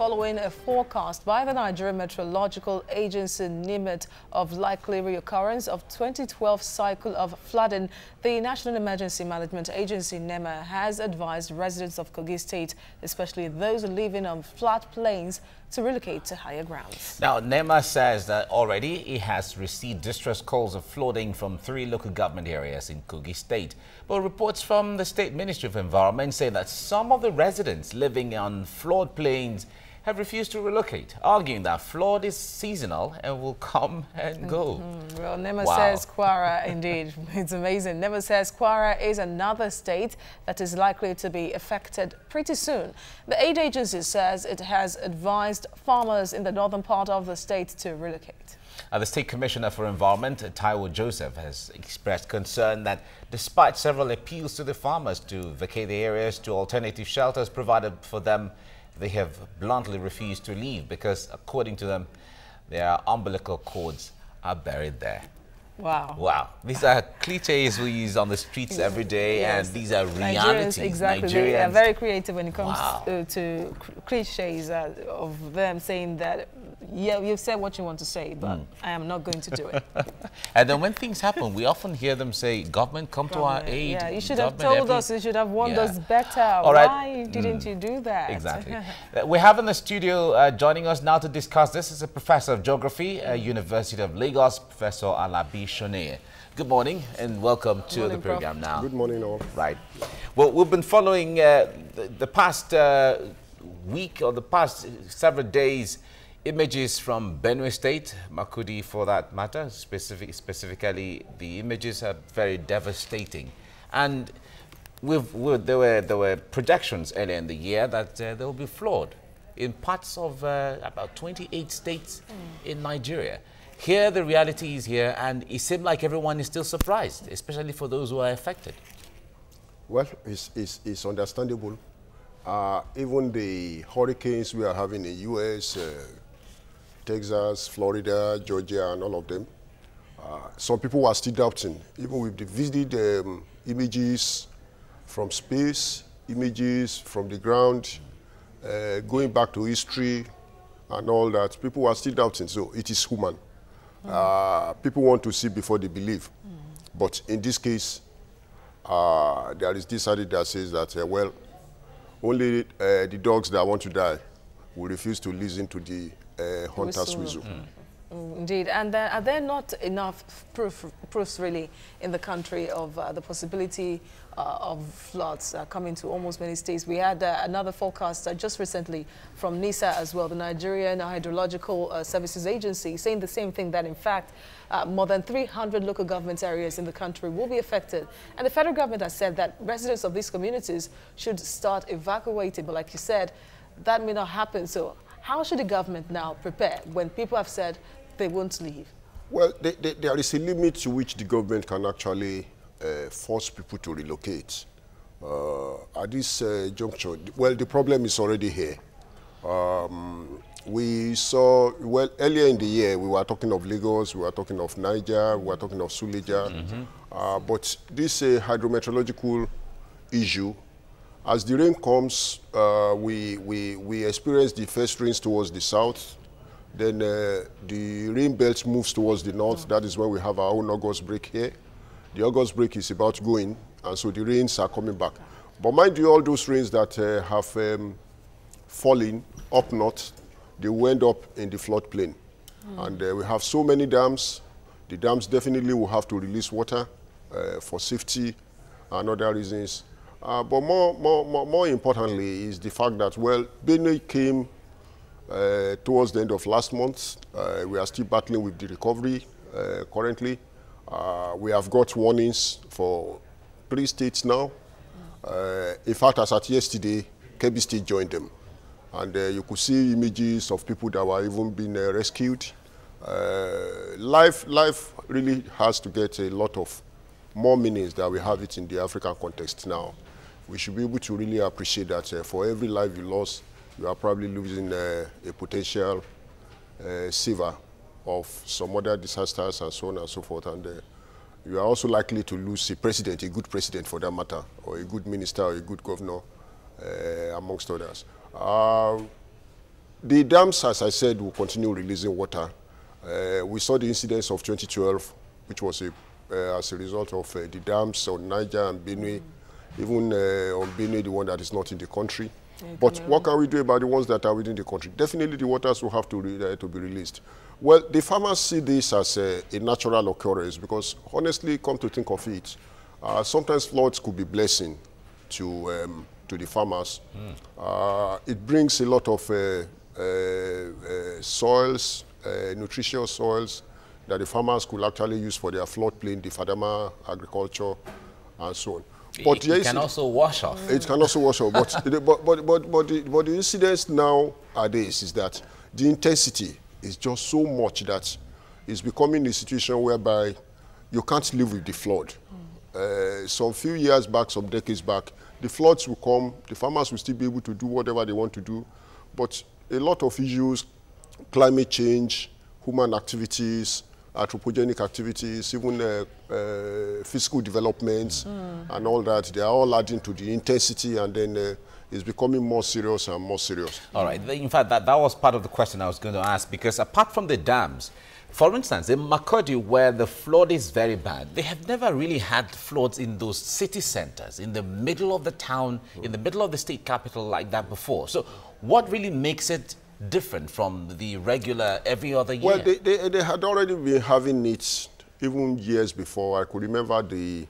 following a forecast by the Nigerian Meteorological Agency NEMA of likely reoccurrence of 2012 cycle of flooding. The National Emergency Management Agency NEMA has advised residents of Kogi State, especially those living on flat plains, to relocate to higher grounds. Now, NEMA says that already it has received distress calls of flooding from 3 local government areas in Kogi State. But reports from the State Ministry of Environment say that some of the residents living on flood plains have refused to relocate, arguing that flood is seasonal and will come and go. Well, NEMA says Kwara, indeed, it's amazing. NEMA says Kwara is another state that is likely to be affected pretty soon. The aid agency says it has advised farmers in the northern part of the state to relocate. The State Commissioner for Environment, Taiwo Joseph, has expressed concern that despite several appeals to the farmers to vacate the areas to alternative shelters provided for them, they have bluntly refused to leave because, according to them, their umbilical cords are buried there. Wow. Wow. These are cliches we use on the streets every day, yes, and these are realities. Exactly. Nigerians. They are very creative when it comes to cliches of them saying that, yeah, you've said what you want to say, but I am not going to do it. And then when things happen, we often hear them say, government, come to our aid. Yeah, you should have told us, you should have warned us better. All right. Why didn't you do that? Exactly. We have in the studio joining us now to discuss this is a professor of geography at University of Lagos, Professor Alabi Shone. Good morning and welcome to the program now. Good morning all. Right. Well, we've been following the past week or the past several days images from Benue State, Makudi for that matter, specifically the images are very devastating. And there were projections earlier in the year that there will be flood in parts of about 28 states in Nigeria. Here the reality is here, and it seems like everyone is still surprised, especially for those who are affected. Well, it's understandable. Even the hurricanes we are having in the U.S., Texas, Florida, Georgia, and all of them, some people are still doubting. Even with the visited images from space, images from the ground, going back to history and all that, people are still doubting. So it is human. People want to see before they believe. But in this case, there is this study that says that, well, only the dogs that want to die will refuse to listen to the hunter's whistle. Indeed. And are there not enough proofs really in the country of the possibility of floods coming to almost many states? We had another forecast just recently from NISA as well, the Nigerian Hydrological Services Agency, saying the same thing, that in fact more than 300 local government areas in the country will be affected. And the federal government has said that residents of these communities should start evacuating. But like you said, that may not happen. So how should the government now prepare when people have said they won't leave? Well, there is a limit to which the government can actually force people to relocate. At this juncture, well, the problem is already here. We saw, well, earlier in the year, we were talking of Lagos, we were talking of Niger, we were talking of Suleja. But this hydrometeorological issue, as the rain comes, we experience the first rains towards the south. Then the rain belt moves towards the north. That is when we have our own August break here. The August break is about going, and so the rains are coming back. But mind you, all those rains that have fallen up north, they will end up in the floodplain. And we have so many dams. The dams definitely will have to release water for safety and other reasons. But more importantly is the fact that, well, Benue came towards the end of last month. We are still battling with the recovery currently. We have got warnings for 3 states now. In fact, as at yesterday, Kebbi State joined them. And you could see images of people that were even being rescued. Life really has to get a lot of more meanings that we have it in the African context now. We should be able to really appreciate that for every life you lost, you are probably losing a potential saver of some other disasters and so on and so forth. And you are also likely to lose a president, a good president for that matter, or a good minister or a good governor, amongst others. the dams, as I said, will continue releasing water. We saw the incidents of 2012, which was as a result of the dams on Niger and Benue, even on Benue, the one that is not in the country. Yeah, but what can we do about the ones that are within the country? Definitely the waters will have to be released. Well, the farmers see this as a natural occurrence because, honestly, come to think of it, sometimes floods could be blessing to the farmers. It brings a lot of soils, nutritious soils that the farmers could actually use for their floodplain, the Fadama agriculture, and so on. But it can also wash off. It can also wash off. But the incidence nowadays is that the intensity is just so much that it's becoming a situation whereby you can't live with the flood. Some few years back, some decades back, the floods will come, the farmers will still be able to do whatever they want to do, but a lot of issues, climate change, human activities, anthropogenic activities, even physical developments and all that, they are all adding to the intensity, and then it's becoming more serious and more serious. All right. In fact, that was part of the question I was going to ask, because apart from the dams, for instance, in Makurdi, where the flood is very bad, they have never really had floods in those city centers, in the middle of the town, in the middle of the state capital like that before. So what really makes it different from the regular every other year? Well, they had already been having it even years before. I could remember the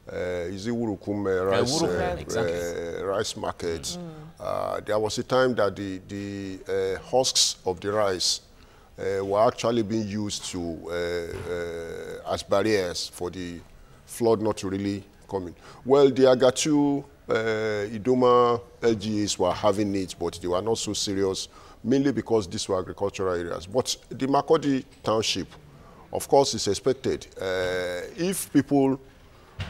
Wurukum rice market. There was a time that the husks of the rice were actually being used to as barriers for the flood not to really come in. Well, the Agatu, Idoma LGAs were having it, but they were not so serious, mainly because these were agricultural areas. But the Makurdi township, of course, is expected. If people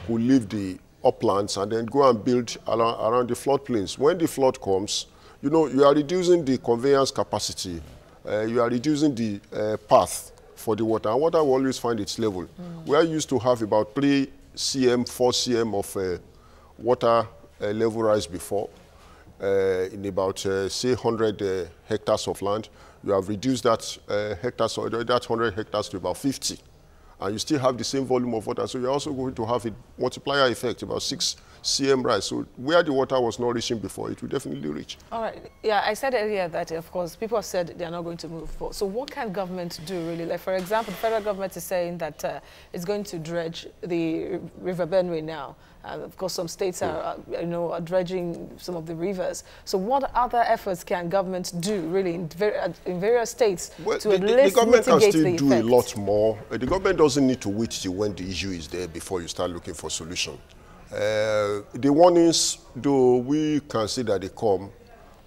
who leave the uplands and then go and build around the floodplains, when the flood comes, you know, you are reducing the conveyance capacity. You are reducing the path for the water, and water will always find its level. We are used to have about 3 cm, 4 cm of water level rise before in about, say, 100 hectares of land. You have reduced that that 100 hectares to about 50, and you still have the same volume of water. So you're also going to have a multiplier effect, about 6 cm rise. So where the water was not reaching before, it will definitely reach. All right. Yeah, I said earlier that, of course, people have said they are not going to move forward. So what can government do, really? Like, for example, the federal government is saying that it's going to dredge the River Benue now. Of course, some states are, are dredging some of the rivers. So what other efforts can government do, really, in various states to at least the government mitigate can still the do effect? a lot more. The government doesn't need to wait till when the issue is there before you start looking for solution. The warnings, though, we can see that they come,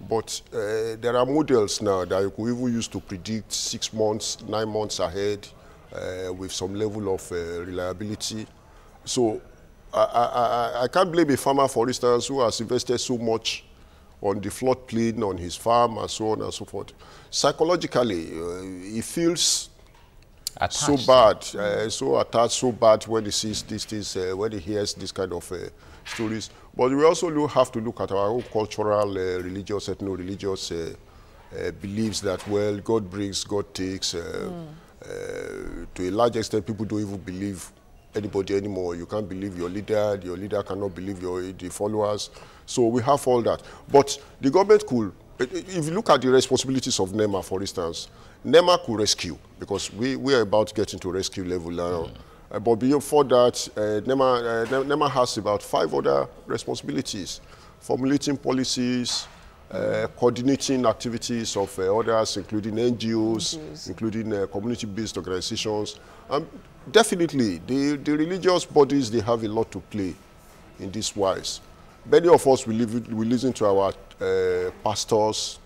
but there are models now that you could even use to predict 6 months, 9 months ahead with some level of reliability. So I can't blame a farmer, for instance, who has invested so much on the floodplain, on his farm, and so on and so forth. Psychologically, he feels attached. So bad, so attached, so bad when he sees these things, when he hears this kind of stories. But we also have to look at our own cultural, religious, ethno-religious beliefs that, well, God brings, God takes. To a large extent, people don't even believe anybody anymore. You can't believe your leader cannot believe the followers. So we have all that. But the government could, if you look at the responsibilities of NEMA, for instance, NEMA could rescue, because we are about to get into rescue level now. But before that, NEMA has about 5 other responsibilities: formulating policies, coordinating activities of others, including NGOs, including community-based organizations. Definitely, the religious bodies, they have a lot to play in this wise. Many of us, we listen to our pastors,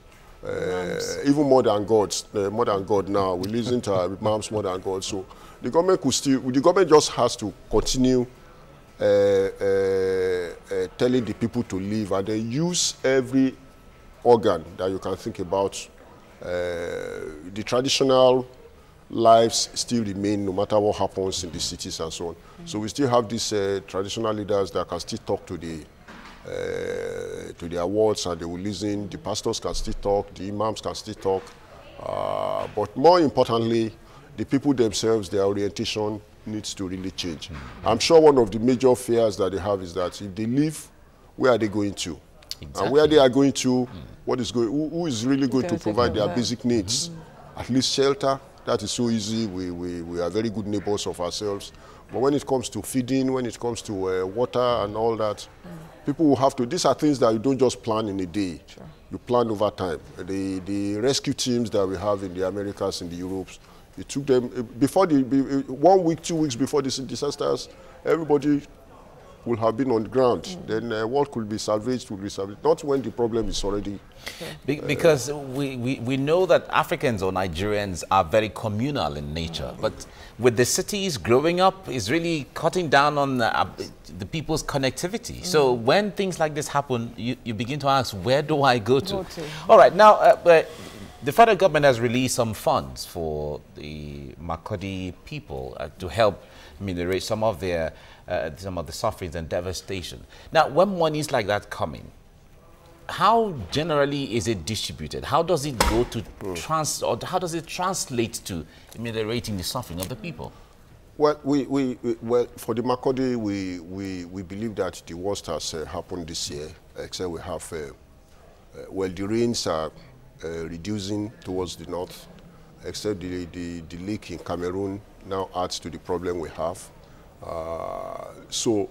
even more than God now. We listen to our imams more than God. So the government just has to continue telling the people to live, and then use every organ that you can think about. The traditional lives still remain no matter what happens in the cities and so on. So we still have these traditional leaders that can still talk to the to their words and they will listen. The pastors can still talk, the imams can still talk. But more importantly, the people themselves, their orientation needs to really change. I'm sure one of the major fears that they have is that if they leave, where are they going to? Exactly. And where they are going to, what is going, who is really going to provide their basic needs? At least shelter, that is so easy. We are very good neighbors of ourselves. But when it comes to feeding, when it comes to water and all that, people will have to, these are things that you don't just plan in a day. Sure. You plan over time. The rescue teams that we have in the Americas, in the Europes, it took them, before 1 week, 2 weeks before the disasters, everybody will have been on the ground. Then what could be salvaged will be salvaged. Not when the problem is already... Because we know that Africans or Nigerians are very communal in nature, but with the cities growing up is really cutting down on the people's connectivity. So when things like this happen, you begin to ask, where do I go to? All right, now the federal government has released some funds for the Makurdi people to help ameliorate some of the sufferings and devastation. Now, when monies like that come in, how generally is it distributed? How does it go to how does it translate to ameliorating the suffering of the people? Well, well, for the Makurdi, we believe that the worst has happened this year, except we have, well, the rains are reducing towards the north, except the leak in Cameroon now adds to the problem we have. So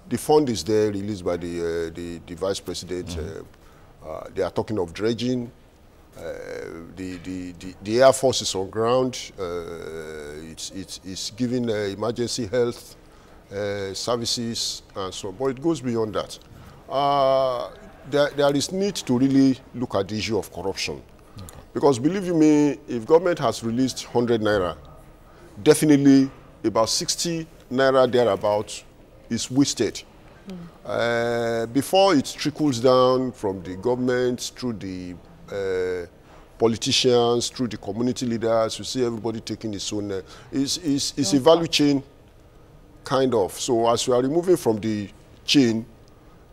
the fund is there, released by the Vice President. They are talking of dredging. The Air Force is on ground. It's giving emergency health services and so on. But it goes beyond that. There is need to really look at the issue of corruption. Okay. Because believe you me, if government has released 100 naira, definitely about 60 naira thereabouts is wasted. Before it trickles down from the government through the politicians, through the community leaders, you see everybody taking its own. It's a value chain, kind of. So as we are removing from the chain,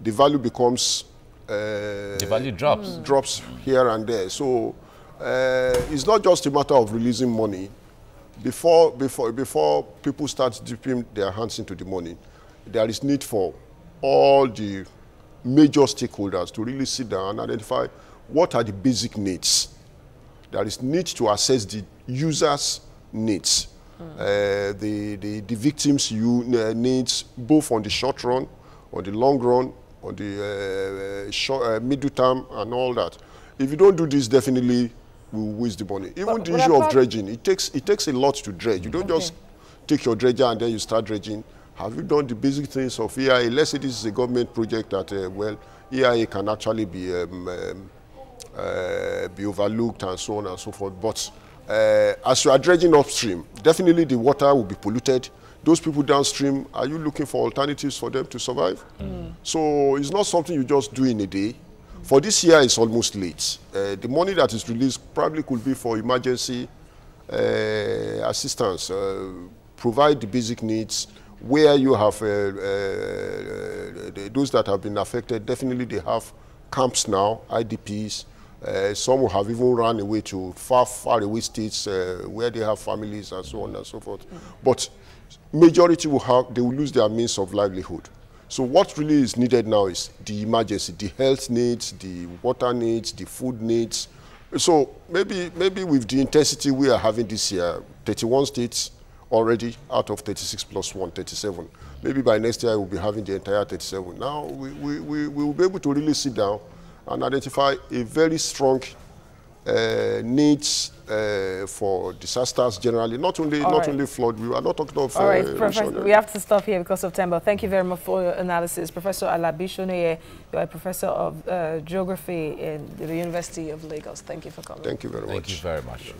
the value becomes... the value drops. Drops here and there. So it's not just a matter of releasing money. Before people start dipping their hands into the money, there is need for all the major stakeholders to really sit down and identify what are the basic needs. There is need to assess the users' needs, the victims' needs, both on the short run, on the long run, on the middle term, and all that. If you don't do this, definitely we will waste the money. Even the issue of dredging, it takes a lot to dredge. You don't just take your dredger and then you start dredging. Have you done the basic things of EIA? Let's say this is a government project that, well, EIA can actually be overlooked and so on and so forth. But as you are dredging upstream, definitely the water will be polluted. Those people downstream, are you looking for alternatives for them to survive? So it's not something you just do in a day. For this year, it's almost late. The money that is released probably could be for emergency assistance, provide the basic needs. Where you have those that have been affected, definitely they have camps now, IDPs. Some will have even run away to far away states where they have families and so on and so forth. But majority they will lose their means of livelihood. So what really is needed now is the emergency, the health needs, the water needs, the food needs. So maybe with the intensity we are having this year, 31 states already out of 36 plus 1, 37. Maybe by next year we'll be having the entire 37. Now we will be able to really sit down and identify a very strong needs for disasters generally, not only flood. We are not talking of... All right, Professor, we have to stop here because of time, but thank you very much for your analysis. Professor Alabi Shoneye, you are a professor of geography in the University of Lagos. Thank you for coming. Thank you very much. Thank you very much.